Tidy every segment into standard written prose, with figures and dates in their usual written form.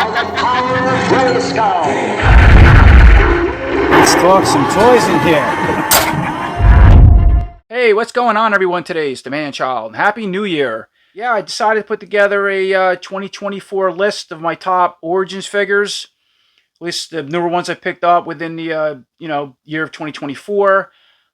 the power of Grayskull. Let's talk some toys in here. Hey, what's going on, everyone? Today is the Man-Child. Happy New Year. Yeah, I decided to put together a 2024 list of my top Origins figures. At least the newer ones I picked up within the year of 2024.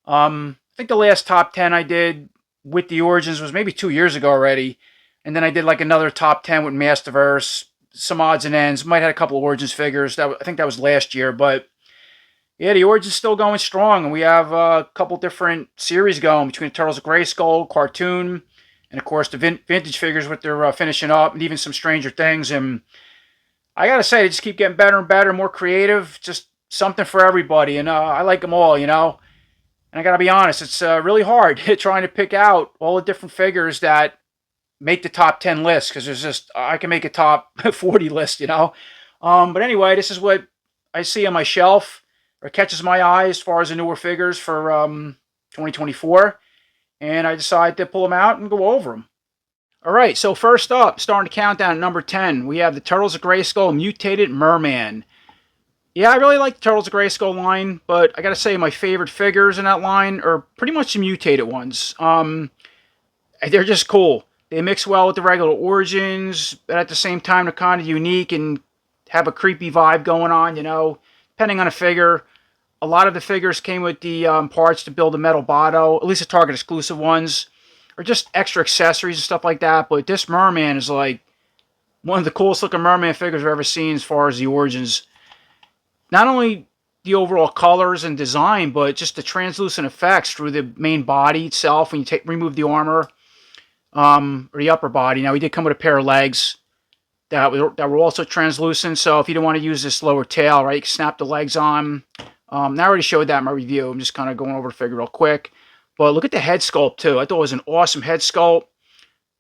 I think the last top 10 I did with the Origins was maybe 2 years ago already. And then I did like another top 10 with Masterverse, some odds and ends. Might have had a couple of Origins figures. I think that was last year, but yeah, the Origin's still going strong, and we have a couple different series going between the Turtles of Grayskull, cartoon, and of course the vintage figures with their finishing up, and even some Stranger Things. And I gotta say, they just keep getting better and better, more creative, just something for everybody. And I like them all, you know. And I gotta be honest, it's really hard trying to pick out all the different figures that make the top 10 list, because there's just, I can make a top 40 list, you know. But anyway, this is what I see on my shelf, or catches my eye as far as the newer figures for 2024. And I decided to pull them out and go over them. Alright, so first up, starting the countdown at number 10, we have the Turtles of Grayskull Mutated Merman. Yeah, I really like the Turtles of Grayskull line, but I gotta say my favorite figures in that line are pretty much the mutated ones. They're just cool. They mix well with the regular Origins, but at the same time they're kind of unique and have a creepy vibe going on, you know, depending on the figure. A lot of the figures came with the parts to build a metal bottle, at least the Target exclusive ones, or just extra accessories and stuff like that. But this Merman is like one of the coolest looking Merman figures I've ever seen as far as the Origins. Not only the overall colors and design, but just the translucent effects through the main body itself when you remove the armor, or the upper body. Now, he did come with a pair of legs that were also translucent, so if you don't want to use this lower tail, right, you can snap the legs on. Now, I already showed that in my review. I'm just kind of going over the figure real quick. But look at the head sculpt, too. I thought it was an awesome head sculpt.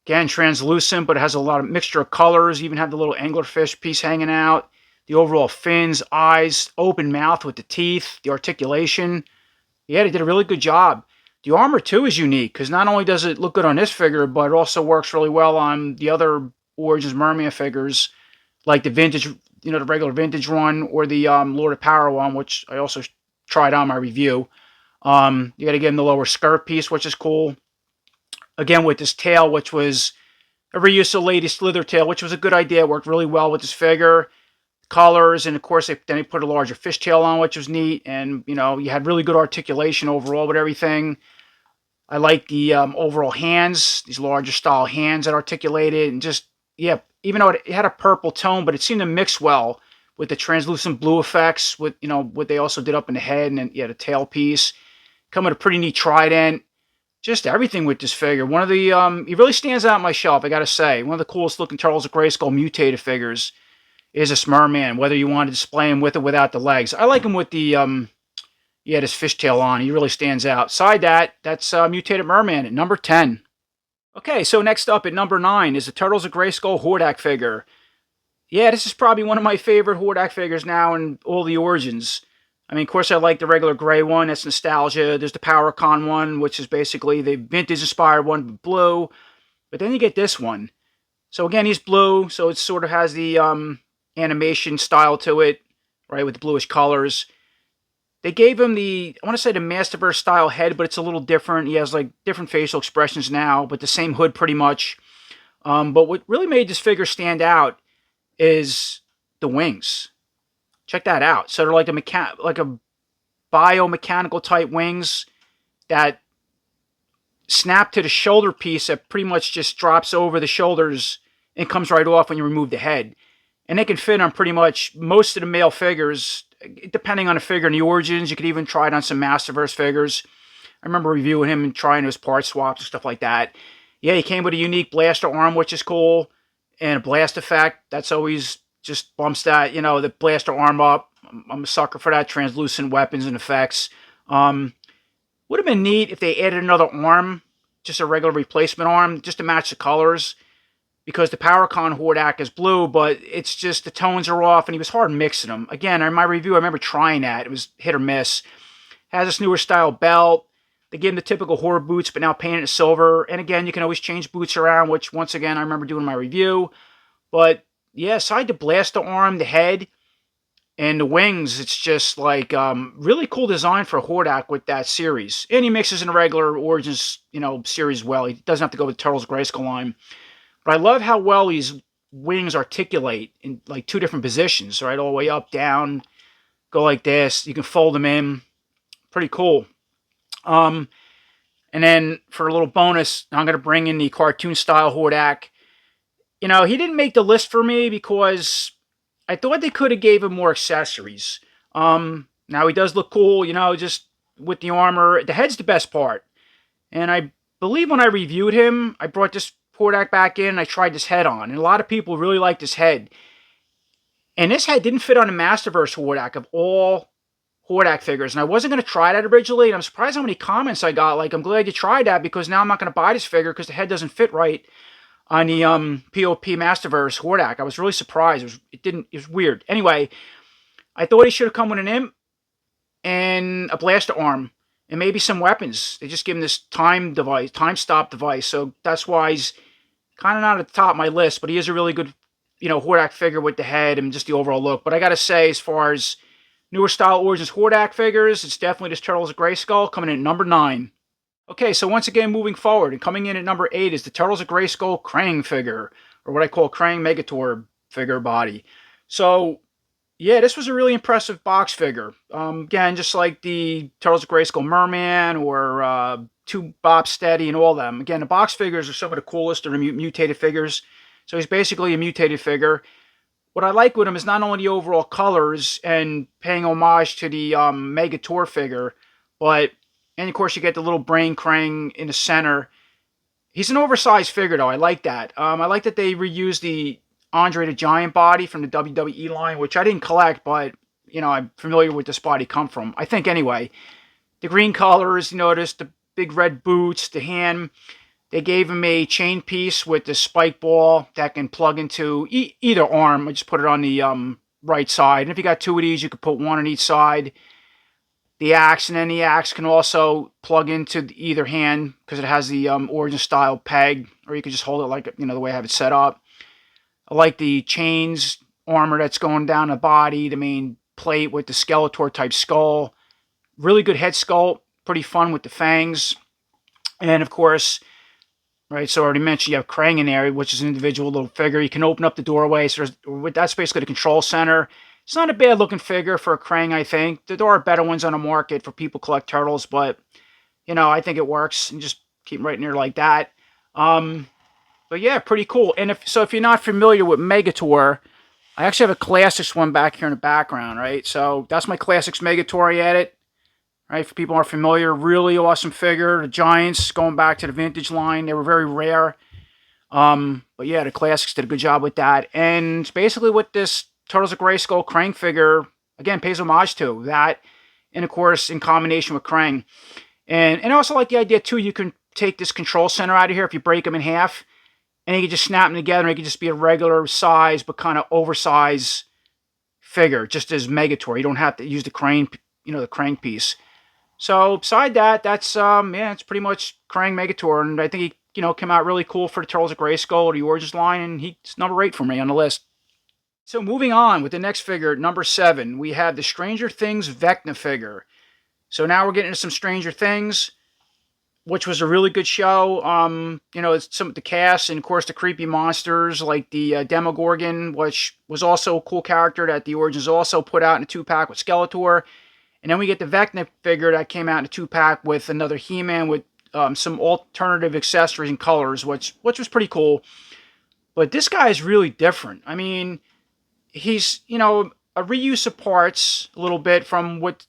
Again, translucent, but it has a lot of mixture of colors. You even have the little anglerfish piece hanging out. The overall fins, eyes, open mouth with the teeth, the articulation. Yeah, they did a really good job. The armor, too, is unique, because not only does it look good on this figure, but it also works really well on the other Origins Merman figures, like the vintage, you know, the regular vintage one, or the Lord of Power one, which I also tried on my review. You got to give him the lower skirt piece, which is cool. Again, with this tail, which was a reuse of Lady Slither tail, which was a good idea. It worked really well with this figure. Colors, and of course then they put a larger fishtail on, which was neat. And you know, you had really good articulation overall with everything. I like the overall hands, these larger style hands that articulated, and just, yeah, even though it had a purple tone, but it seemed to mix well with the translucent blue effects, with, you know, what they also did up in the head, and then, yeah, the tail piece. Come with a pretty neat trident. Just everything with this figure. One of the, he really stands out on my shelf, I gotta say. One of the coolest looking Turtles of Grayskull mutated figures is this Merman, whether you want to display him with or without the legs. I like him with the, yeah, this fishtail on. He really stands out. Side that's Mutated Merman at number 10. Okay, so next up at number 9 is the Turtles of Grayskull Hordak figure. Yeah, this is probably one of my favorite Hordak figures now in all the Origins. I mean, of course, I like the regular gray one. That's nostalgia. There's the PowerCon one, which is basically the vintage-inspired one, but blue. But then you get this one. So again, he's blue, so it sort of has the animation style to it, right, with the bluish colors. They gave him the, I want to say the Masterverse style head, but it's a little different. He has like different facial expressions now, but the same hood pretty much. But what really made this figure stand out is the wings. Check that out. So they're like a biomechanical type wings that snap to the shoulder piece that pretty much just drops over the shoulders and comes right off when you remove the head. And they can fit on pretty much most of the male figures, depending on the figure in the Origins. You could even try it on some Masterverse figures. I remember reviewing him and trying his part swaps and stuff like that. Yeah, he came with a unique blaster arm, which is cool, and a blast effect. That's always just bumps that, you know, the blaster arm up. I'm a sucker for that, translucent weapons and effects. Would have been neat if they added another arm, just a regular replacement arm, just to match the colors. Because the PowerCon Hordak is blue, but it's just the tones are off, and he was hard mixing them. Again, in my review, I remember trying that. It was hit or miss. Has this newer style belt. They give him the typical horror boots, but now painted in silver. And again, you can always change boots around, which, once again, I remember doing my review. But yeah, aside the blaster arm, the head, and the wings, it's just like really cool design for Hordak with that series. And he mixes in a regular Origins, series well. He doesn't have to go with Turtles Grayskull line. But I love how well these wings articulate in like two different positions, right? All the way up, down, go like this. You can fold them in. Pretty cool. And then for a little bonus, I'm going to bring in the cartoon style Hordak. He didn't make the list for me because I thought they could have gave him more accessories. Now he does look cool, just with the armor. The head's the best part. And I believe when I reviewed him, I brought this Hordak back in and I tried this head on. And a lot of people really liked this head. And this head didn't fit on the Masterverse Hordak of all Hordak figures. And I wasn't going to try that originally. And I'm surprised how many comments I got. Like, I'm glad you tried that because now I'm not going to buy this figure because the head doesn't fit right on the POP Masterverse Hordak. I was really surprised. It was weird. Anyway, I thought he should have come with an imp and a blaster arm and maybe some weapons. They just give him this time stop device. So that's why he's kind of not at the top of my list, but he is a really good, Hordak figure with the head and just the overall look. But I got to say, as far as newer style Origins Hordak figures, it's definitely this Turtles of Grayskull coming in at number 9. Okay, so once again, moving forward, and coming in at number 8 is the Turtles of Grayskull Krang figure, or what I call Krang Megator figure body. So, yeah, this was a really impressive box figure. Again, just like the Turtles of Grayskull Merman or 2 Bob Steady and all of them. Again, the box figures are some of the coolest. They're mutated figures. So he's basically a mutated figure. What I like with him is not only the overall colors and paying homage to the Megator figure, but... And, of course, you get the little brain Krang in the center. He's an oversized figure, though. I like that. I like that they reused the Andre the Giant body from the WWE line, which I didn't collect, but, I'm familiar with this body come from. I think, anyway. The green colors, just the big red boots, the hand. They gave him a chain piece with the spike ball that can plug into either arm. I just put it on the right side. And if you got 2 of these, you could put 1 on each side. The axe, and then the axe can also plug into either hand because it has the Origin style peg, or you can just hold it like, the way I have it set up. I like the chains armor that's going down the body, the main plate with the Skeletor type skull. Really good head sculpt, pretty fun with the fangs. And of course, right, so I already mentioned you have Krang in there, which is an individual little figure. You can open up the doorway, so that's basically the control center. It's not a bad looking figure for a Krang, I think. There are better ones on the market for people who collect turtles, but, I think it works. And just keep them right near like that. But yeah, pretty cool. And if you're not familiar with Megator, I actually have a Classics one back here in the background, right? So that's my Classics Megator at it. Right, for people who are familiar, really awesome figure. The Giants, going back to the vintage line, they were very rare. But yeah, the Classics did a good job with that. And basically with this Turtles of Grayskull Krang figure, again, pays homage to that, and of course in combination with Krang. And I also like the idea too, you can take this control center out of here if you break them in half, and you can just snap them together, and it can just be a regular size but kind of oversized figure, just as Megator. You don't have to use the Krang, the Krang piece. So beside that, that's it's pretty much Krang Megator, and I think he came out really cool for the Turtles of Grayskull or the Origins line, and he's number 8 for me on the list. So moving on with the next figure, number 7, we have the Stranger Things Vecna figure. So now we're getting into some Stranger Things, which was a really good show. It's some of the cast and of course the creepy monsters like the Demogorgon, which was also a cool character that the Origins also put out in a 2-pack with Skeletor. And then we get the Vecna figure that came out in a 2-pack with another He-Man with some alternative accessories and colors, which was pretty cool. But this guy is really different. I mean, he's, a reuse of parts a little bit from what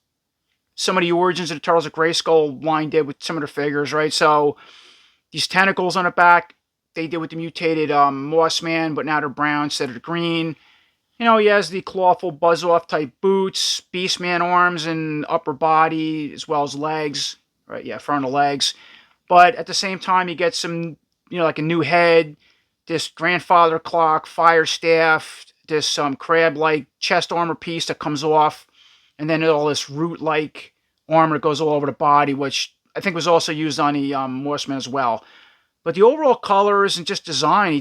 some of the Origins of the Turtles of Grayskull line did with some of their figures, right? So these tentacles on the back, they did with the mutated Moss Man, but now they're brown instead of the green. He has the clawful buzz-off type boots, Beastman arms and upper body, as well as legs, right? Yeah, frontal legs. But at the same time, you get some, like a new head, this grandfather clock, fire staff, this crab-like chest armor piece that comes off, and then all this root-like armor that goes all over the body, which I think was also used on the Morseman as well. But the overall colors and just design,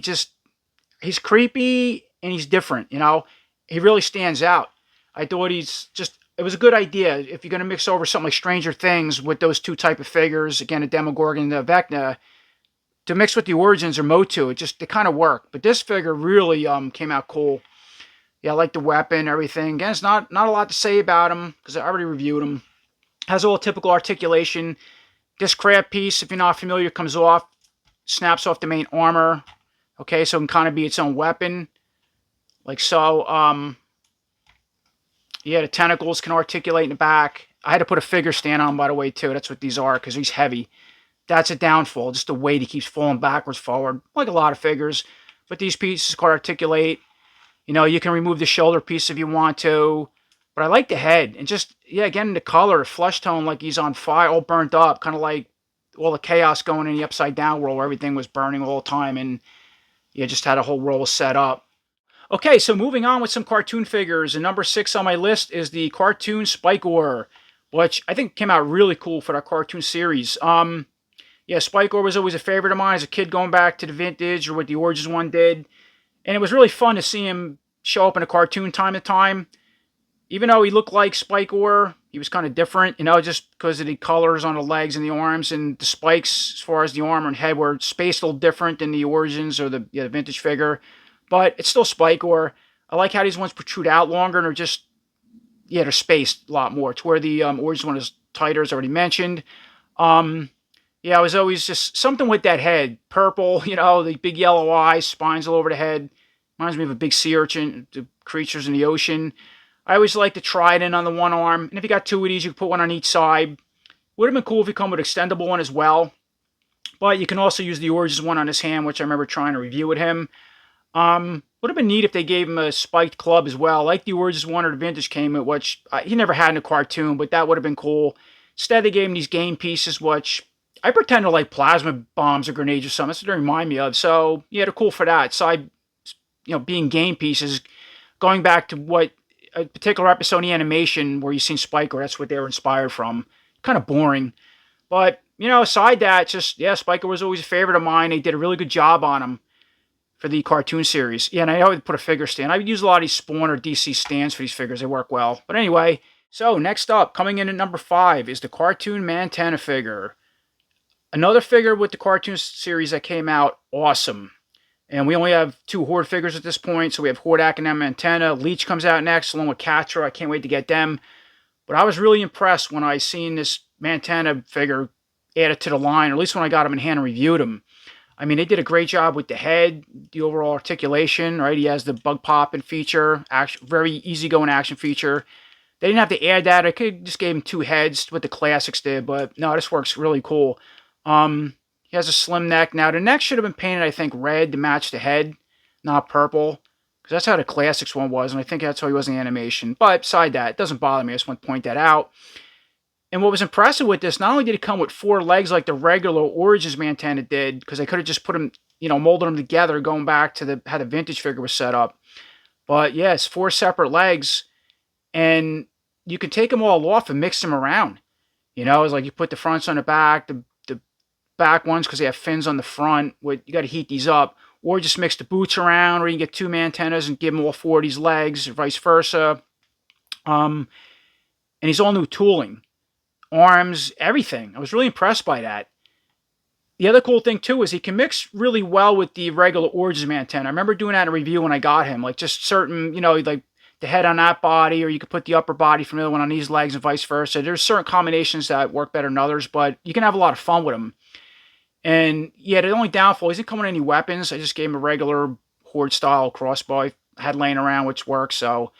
he's creepy, and he's different, you know. He really stands out. I thought it was a good idea. If you're going to mix over something like Stranger Things with those two type of figures, again, a Demogorgon and a Vecna, to mix with the Origins or MOTU, it kind of worked. But this figure really came out cool. Yeah, I like the weapon, everything. Again, it's not a lot to say about him because I already reviewed him. Has all typical articulation. This crab piece, if you're not familiar, comes off, snaps off the main armor. Okay, so it can kind of be its own weapon. Like so. Yeah, the tentacles can articulate in the back. I had to put a figure stand on, by the way, too. That's what these are, because he's heavy. That's a downfall. Just the weight, he keeps falling backwards, forward, like a lot of figures. But these pieces can articulate. You know, you can remove the shoulder piece if you want to. But I like the head. And just, yeah, again, the color, flesh tone, like he's on fire, all burnt up. Kind of like all the chaos going in the Upside Down world where everything was burning all the time. And, yeah, just had a whole roll set up. Okay, so moving on with some cartoon figures. And number 6 on my list is the cartoon Stinkor, which I think came out really cool for that cartoon series. Yeah, Stinkor was always a favorite of mine as a kid, going back to the vintage or what the Origins one did. And it was really fun to see him show up in a cartoon time to time. Even though he looked like Stinkor, he was kind of different, you know, just because of the colors on the legs and the arms, and the spikes as far as the armor and head were spaced a little different than the Origins or the vintage figure. But it's still Stinkor. I like how these ones protrude out longer and are just, yeah, they're spaced a lot more. To where the Origins one is tighter, as already mentioned. Yeah, I was always just something with that head. Purple, you know, the big yellow eyes, spines all over the head. Reminds me of a big sea urchin, the creatures in the ocean. I always like the trident on the one arm. And if you got two of these, you could put one on each side. Would have been cool if you come with an extendable one as well. But you can also use the Origins one on his hand, which I remember trying to review with him. Would have been neat if they gave him a spiked club as well, like the Origins one or the vintage came with, which he never had in a cartoon, but that would have been cool. Instead, they gave him these game pieces, which I pretend are like plasma bombs or grenades or something. That's what they remind me of. So, yeah, they're cool for that. So, being game pieces, going back to what a particular episode in the animation where you've seen Stinkor, that's what they were inspired from. Kind of boring. But, aside that, just, yeah, Stinkor was always a favorite of mine. They did a really good job on him for the cartoon series. Yeah, and I always put a figure stand. I would use a lot of these Spawn or DC stands for these figures. They work well. But anyway, so next up, coming in at number 5, is the cartoon Mantenna figure. Another figure with the cartoon series that came out, awesome. And we only have 2 Horde figures at this point, so we have Hordak and Mantenna. Leech comes out next, along with Catra. I can't wait to get them. But I was really impressed when I seen this Mantenna figure added to the line, or at least when I got him in hand and reviewed him. I mean, they did a great job with the head, the overall articulation, right? He has the bug popping feature, very easygoing action feature. They didn't have to add that. I could just gave him 2 heads, what the classics did, but no, this works really cool. He has a slim neck. Now, the neck should have been painted, I think, red to match the head, not purple, because that's how the classics one was, and I think that's how he was in the animation. But beside that, it doesn't bother me. I just want to point that out. And what was impressive with this, not only did it come with 4 legs like the regular Origins Mantenna did, because they could have just put them, molded them together going back to how the vintage figure was set up. But yes, 4 separate legs, and you can take them all off and mix them around. It's like you put the fronts on the back, the back ones, because they have fins on the front. You got to heat these up. Or just mix the boots around, or you can get 2 Mantennas and give them all 4 of these legs, or vice versa. And he's all new tooling. Arms, everything. I was really impressed by that. The other cool thing, too, is he can mix really well with the regular Origins Mantenna. I remember doing that in a review when I got him. Like, just certain, like the head on that body, or you could put the upper body from the other one on these legs and vice versa. There's certain combinations that work better than others, but you can have a lot of fun with them. And, yeah, the only downfall, he doesn't come with any weapons. I just gave him a regular Horde-style crossbow I had laying around, which works, so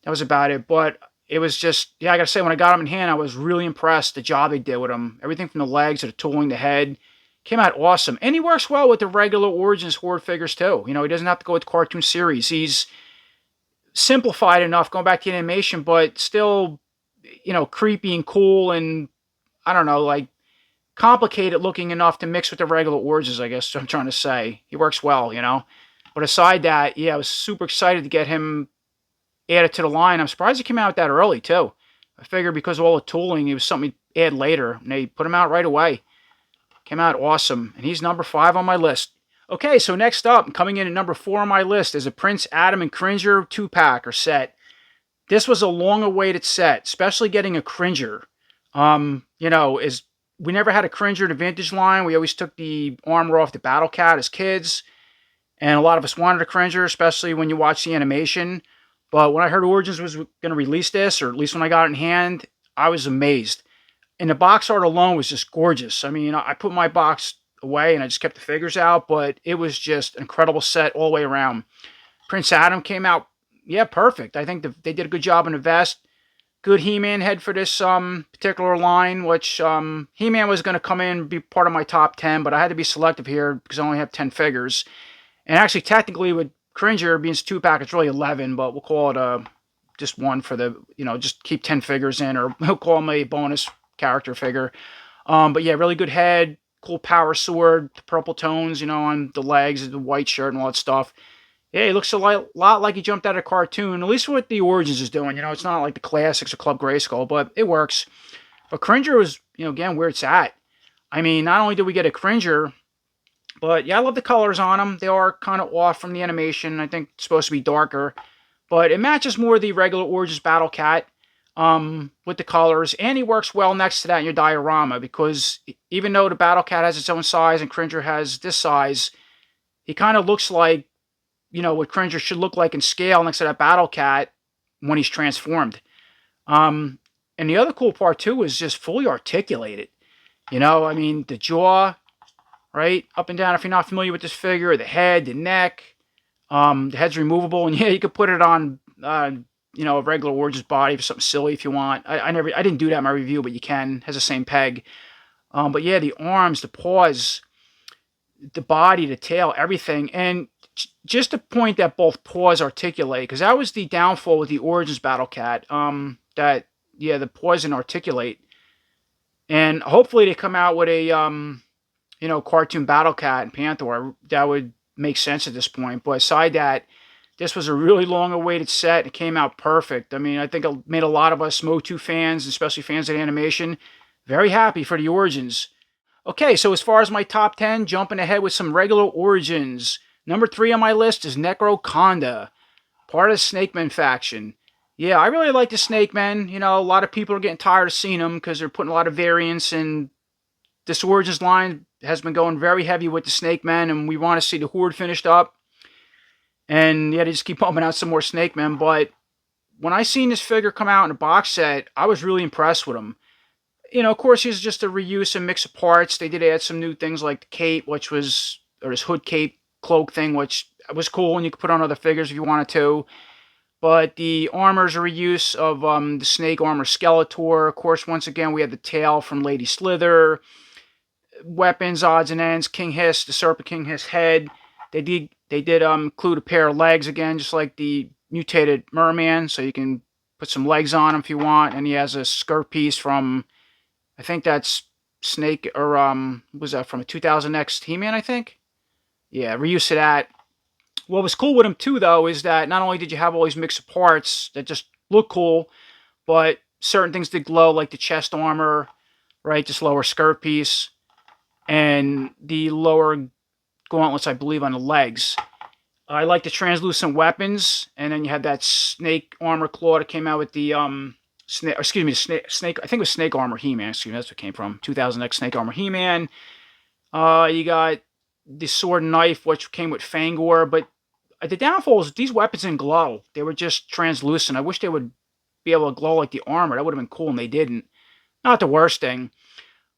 that was about it. But it was just, yeah, I gotta say, when I got him in hand, I was really impressed the job they did with him. Everything from the legs to the tooling, the head, came out awesome. And he works well with the regular Origins Horde figures, too. He doesn't have to go with the cartoon series. He's simplified enough, going back to the animation, but still, creepy and cool and, I don't know, like, complicated looking enough to mix with the regular Origins, I guess I'm trying to say. He works well, But aside that, yeah, I was super excited to get him added to the line. I'm surprised he came out that early, too. I figured because of all the tooling, it was something he'd add later. And they put him out right away. Came out awesome. And he's number 5 on my list. Okay, so next up, coming in at number 4 on my list, is a Prince Adam and Cringer 2-pack or set. This was a long-awaited set, especially getting a Cringer. You know, we never had a Cringer in the vintage line. We always took the armor off the Battle Cat as kids, and a lot of us wanted a Cringer, especially when you watch the animation. But when I heard Origins was going to release this, or at least when I got it in hand, I was amazed. And the box art alone was just gorgeous. I mean, I put my box away and I just kept the figures out, but it was just an incredible set all the way around. Prince Adam came out, yeah, perfect. I think they did a good job in the vest. Good He-Man head for this particular line, which He-Man was going to come in and be part of my top 10, but I had to be selective here because I only have 10 figures. And actually, technically, with Cringer being 2-pack, it's really 11, but we'll call it just one for the, just keep 10 figures in, or we'll call them a bonus character figure. But yeah, really good head, cool power sword, the purple tones, on the legs, the white shirt and all that stuff. Yeah, he looks a lot like he jumped out of a cartoon, at least what the Origins is doing. It's not like the classics or Club Grayskull, but it works. But Cringer was, again, where it's at. I mean, not only did we get a Cringer, but yeah, I love the colors on them. They are kind of off from the animation. I think it's supposed to be darker. But it matches more the regular Origins Battle Cat with the colors. And he works well next to that in your diorama, because even though the Battle Cat has its own size and Cringer has this size, he kind of looks like, what Cringer should look like in scale next to that Battle Cat when he's transformed. And the other cool part, too, is just fully articulated. I mean, the jaw, right? Up and down, if you're not familiar with this figure, the head, the neck. The head's removable, and yeah, you could put it on, a regular Origins body for something silly if you want. I didn't do that in my review, but you can. It has the same peg. But yeah, the arms, the paws, the body, the tail, everything. And just to point that both paws articulate, because that was the downfall with the Origins Battle Cat, that, yeah, the paws didn't articulate. And hopefully they come out with a, cartoon Battle Cat and Panther. That would make sense at this point. But aside that, this was a really long-awaited set. It came out perfect. I mean, I think it made a lot of us MOTU fans, especially fans of animation, very happy for the Origins. Okay, so as far as my top 10, jumping ahead with some regular Origins. Number 3 on my list is Necro-Anaconda, part of the Snake Men faction. Yeah, I really like the Snake Men. A lot of people are getting tired of seeing them because they're putting a lot of variants, and this Origins line has been going very heavy with the Snake Men, and we want to see the Horde finished up. And yeah, they just keep pumping out some more Snake Men. But when I seen this figure come out in a box set, I was really impressed with him. Of course, he's just a reuse and mix of parts. They did add some new things like the cape, or this hood cape cloak thing, which was cool, and you could put on other figures if you wanted to. But the armor's a reuse of the Snake Armor Skeletor. Of course, once again, we had the tail from Lady Slither. Weapons, odds and ends, King Hiss, the Serpent King Hiss head. They did include a pair of legs again, just like the mutated Merman, so you can put some legs on him if you want. And he has a skirt piece from, I think that's Snake, or was that from a 2000X He-Man, I think? Yeah, reuse of that. What was cool with him too, though, is that not only did you have all these mix of parts that just look cool, but certain things did glow, like the chest armor, right, this lower skirt piece, and the lower gauntlets, I believe, on the legs. I like the translucent weapons, and then you had that snake armor claw that came out with the snake. Excuse me, snake. I think it was Snake Armor He-Man. Excuse me, that's what it came from. 2000X Snake Armor He-Man. You got the sword and knife, which came with Fangor, but the downfall is these weapons didn't glow. They were just translucent. I wish they would be able to glow like the armor. That would have been cool, and they didn't. Not the worst thing.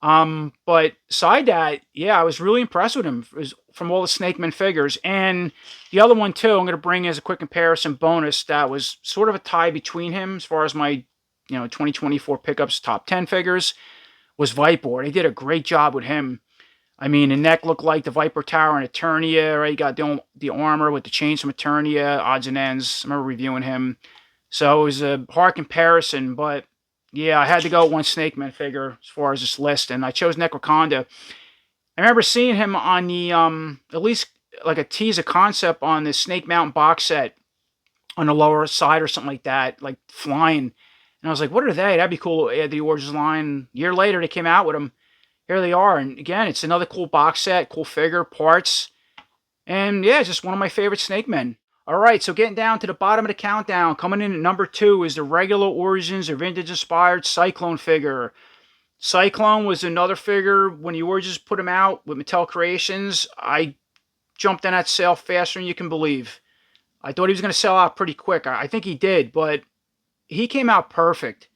But aside that, yeah, I was really impressed with him from all the Snake Men figures. And the other one, too, I'm going to bring as a quick comparison bonus that was sort of a tie between him as far as my 2024 pickups top 10 figures, was Viper. They did a great job with him. I mean, the neck looked like the Viper Tower in Eternia, right? You got the armor with the chains from Eternia, odds and ends. I remember reviewing him. So it was a hard comparison, but yeah, I had to go with one Snake Man figure as far as this list, and I chose Necro-Anaconda. I remember seeing him on the, at least like a teaser concept on the Snake Mountain box set on the lower side or something like that, like flying. And I was like, what are they? That'd be cool. Add the Origins line. A year later, they came out with them. Here they are. And again, it's another cool box set, cool figure, parts. And yeah, just one of my favorite Snake Men. All right, so getting down to the bottom of the countdown, coming in at number 2 is the regular Origins or vintage-inspired Cyclone figure. Cyclone was another figure, when the Origins put him out with Mattel Creations, I jumped on that sale faster than you can believe. I thought he was going to sell out pretty quick. I think he did, but he came out perfect.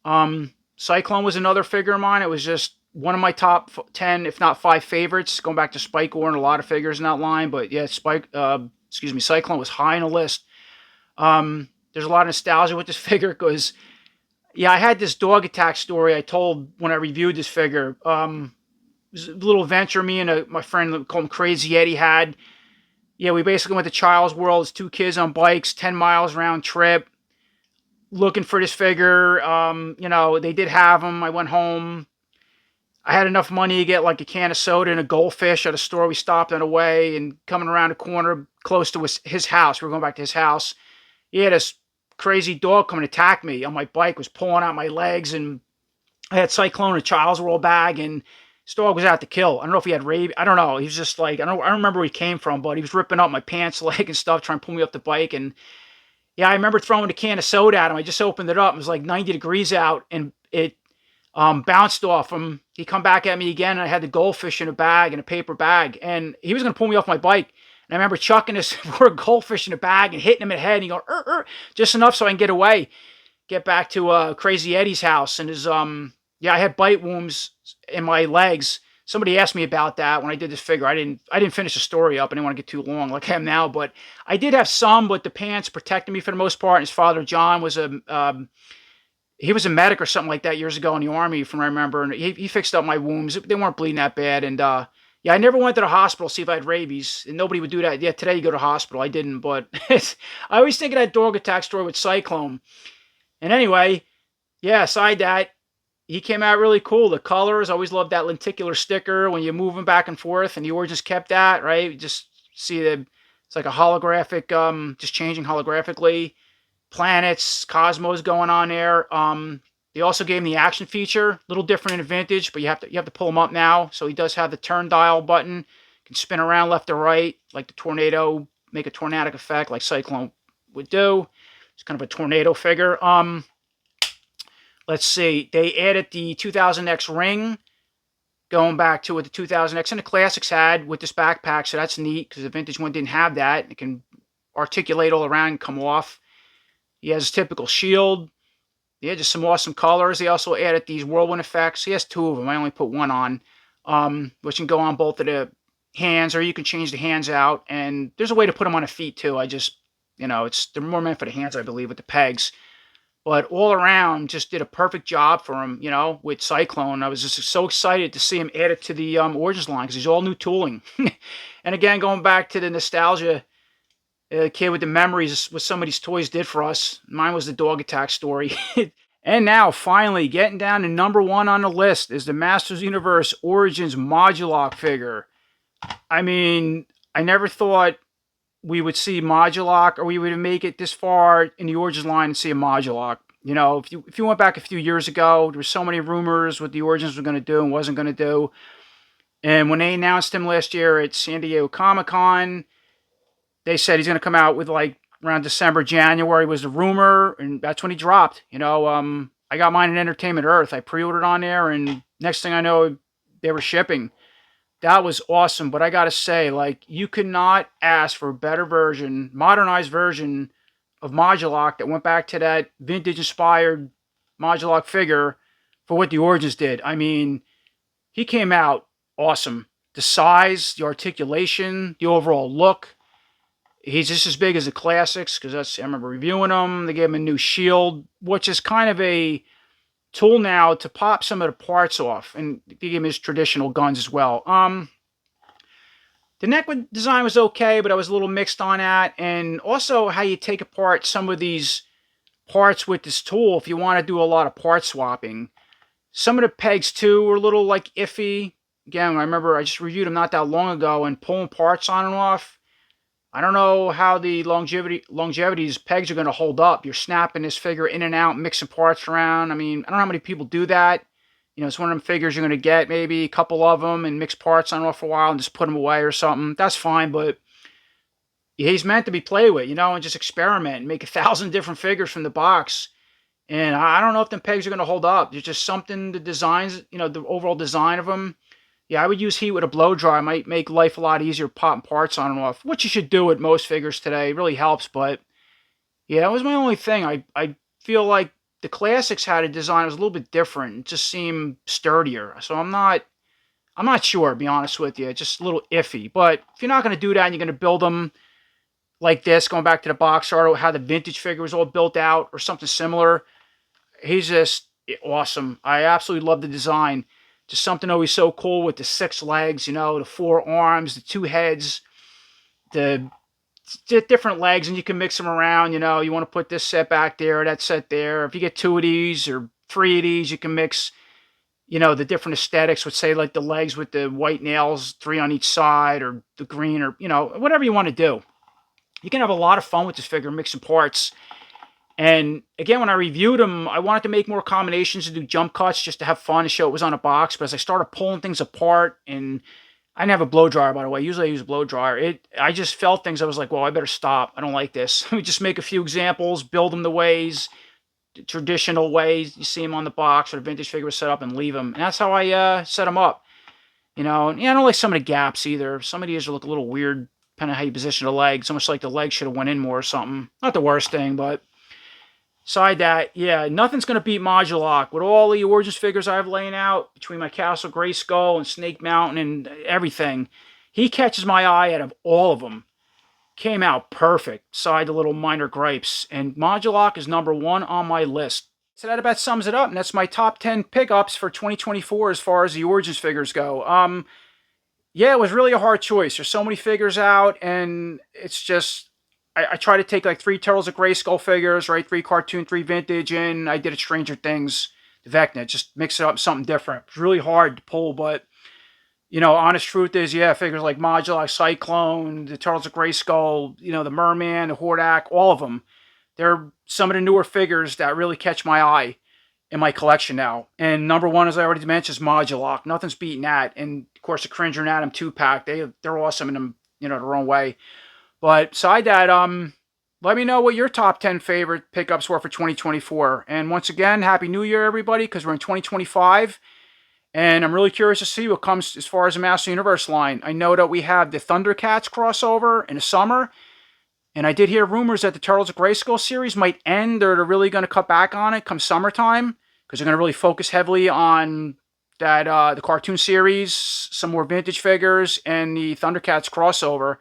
Cyclone was another figure of mine. It was just one of my top 10, if not 5 favorites, going back to Spike-Or and a lot of figures in that line. But yeah, Cyclone was high on the list. There's a lot of nostalgia with this figure because, yeah, I had this dog attack story I told when I reviewed this figure. It was a little adventure me and my friend called him Crazy Eddie had. Yeah, we basically went to Child's World. It's 2 kids on bikes, 10 miles round trip, looking for this figure. They did have them. I went home. I had enough money to get like a can of soda and a goldfish at a store we stopped on the way, and coming around the corner close to his house. We were going back to his house. He had this crazy dog come and attack me on my bike, was pulling out my legs, and I had Cyclone in a Child's World bag, and this dog was out to kill. I don't know if he had rabies. I don't know. He was just like, I don't remember where he came from, but he was ripping up my pants leg and stuff, trying to pull me up the bike. And yeah, I remember throwing a can of soda at him. I just opened it up. It was like 90 degrees out, and it bounced off him. He come back at me again, and I had the goldfish in a bag, in a paper bag, and he was going to pull me off my bike. And I remember chucking this goldfish in a bag and hitting him in the head, and he going, just enough so I can get away, get back to Crazy Eddie's house. And his I had bite wounds in my legs. Somebody asked me about that when I did this figure. I didn't finish the story up. I didn't want to get too long like I am now, but I did have some, but the pants protected me for the most part. And his father, John, was he was a medic or something like that years ago in the Army, from what I remember, and he fixed up my wounds. They weren't bleeding that bad, and yeah, I never went to the hospital to see if I had rabies, and nobody would do that. Yeah, today you go to the hospital. I didn't, but I always think of that dog attack story with Cyclone. And anyway, yeah, aside that, he came out really cool. The colors, I always loved that lenticular sticker when you move them back and forth, and the Origins kept that, right? You just see it's like a holographic, just changing holographically. Planets, cosmos going on there. They also gave him the action feature, a little different in Vintage, but you have to pull him up now. So he does have the turn dial button, can spin around left or right, like the tornado, make a tornadic effect, like Cyclone would do. It's kind of a tornado figure. Let's see, they added the 2000X ring, going back to what the 2000X and the Classics had with this backpack, so that's neat, because the Vintage one didn't have that. It can articulate all around and come off. He has his typical shield. Yeah, just some awesome colors. They also added these whirlwind effects. He has 2 of them. I only put 1 on, which can go on both of the hands, or you can change the hands out. And there's a way to put them on the feet, too. They're more meant for the hands, I believe, with the pegs. But all around, just did a perfect job for him, with Cyclone. I was just so excited to see him added to the Origins line, because he's all new tooling. And again, going back to the nostalgia, kid with the memories, what some of these toys did for us. Mine was the dog attack story. And now, finally, getting down to number 1 on the list is the Masters Universe Origins Modulok figure. I mean, I never thought we would see Modulok, or we would make it this far in the Origins line and see a Modulok. If you went back a few years ago, there were so many rumors what the Origins were going to do and wasn't going to do. And when they announced him last year at San Diego Comic-Con, they said he's going to come out with like around December, January was the rumor, and that's when he dropped. I got mine in Entertainment Earth. I pre-ordered on there, and next thing I know, they were shipping. That was awesome, but I got to say, you could not ask for a better version, modernized version of Modulok that went back to that vintage-inspired Modulok figure for what the Origins did. I mean, he came out awesome. The size, the articulation, the overall look. He's just as big as the Classics, because I remember reviewing them. They gave him a new shield, which is kind of a tool now to pop some of the parts off. And they gave him his traditional guns as well. The neck design was okay, but I was a little mixed on that. And also how you take apart some of these parts with this tool if you want to do a lot of part swapping. Some of the pegs, too, were a little, iffy. Again, I remember I just reviewed them not that long ago, and pulling parts on and off. I don't know how the longevity's pegs are going to hold up. You're snapping this figure in and out, mixing parts around. I mean, I don't know how many people do that. It's one of them figures you're going to get maybe a couple of them and mix parts on and off for a while and just put them away or something. That's fine, but he's meant to be played with, and just experiment and make 1,000 different figures from the box. And I don't know if them pegs are going to hold up. There's just something, the designs, the overall design of them. Yeah, I would use heat with a blow dry. Might make life a lot easier popping parts on and off, which you should do with most figures today. It really helps, but yeah, that was my only thing. I feel like the classics had a design that was a little bit different. It just seemed sturdier. So I'm not sure, to be honest with you. It's just a little iffy. But if you're not going to do that and you're going to build them like this, going back to the box art, or how the vintage figure was all built out, or something similar, he's just awesome. I absolutely love the design. Just something always so cool with the 6 legs, the 4 arms, the 2 heads, the different legs, and you can mix them around. You want to put this set back there, that set there. If you get 2 of these or 3 of these, you can mix, the different aesthetics would say, like the legs with the white nails, 3 on each side, or the green, or, whatever you want to do. You can have a lot of fun with this figure, mixing parts. And again, when I reviewed them, I wanted to make more combinations and do jump cuts just to have fun and show it was on a box. But as I started pulling things apart, and I didn't have a blow dryer, by the way. Usually I use a blow dryer. I just felt things. I was like, well, I better stop. I don't like this. Let me just make a few examples, build them the ways, the traditional ways you see them on the box or the vintage figure was set up, and leave them. And that's how I set them up. And I don't like some of the gaps either. Some of these look a little weird, depending on how you position the legs. Almost like the legs should have went in more or something. Not the worst thing, but aside that, yeah, nothing's going to beat Modulok. With all the Origins figures I have laying out, between my Castle Grayskull and Snake Mountain and everything, he catches my eye out of all of them. Came out perfect, aside the little minor gripes. And Modulok is #1 on my list. So that about sums it up, and that's my top 10 pickups for 2024 as far as the Origins figures go. Yeah, it was really a hard choice. There's so many figures out, and it's just, I try to take like 3 Turtles of Grayskull figures, right? 3 cartoon, 3 vintage, and I did a Stranger Things, the Vecna. Just mix it up, something different. It's really hard to pull, but, honest truth is, yeah, figures like Modulok, Cyclone, the Turtles of Grayskull, the Merman, the Hordak, all of them. They're some of the newer figures that really catch my eye in my collection now. And #1, as I already mentioned, is Modulok. Nothing's beating that. And, of course, the Cringer and Adam 2-pack, they're awesome in them, their own way. But beside that, let me know what your top 10 favorite pickups were for 2024. And once again, Happy New Year, everybody, because we're in 2025. And I'm really curious to see what comes as far as the Master Universe line. I know that we have the Thundercats crossover in the summer. And I did hear rumors that the Turtles of Grayskull series might end, or they're really going to cut back on it come summertime, because they're going to really focus heavily on that the cartoon series, some more vintage figures, and the Thundercats crossover.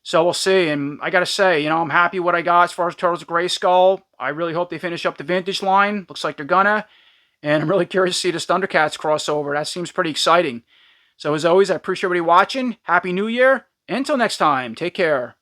So we'll see. And I got to say, I'm happy what I got as far as Turtles of Grayskull. I really hope they finish up the vintage line. Looks like they're gonna. And I'm really curious to see this Thundercats crossover. That seems pretty exciting. So as always, I appreciate everybody watching. Happy New Year. Until next time, take care.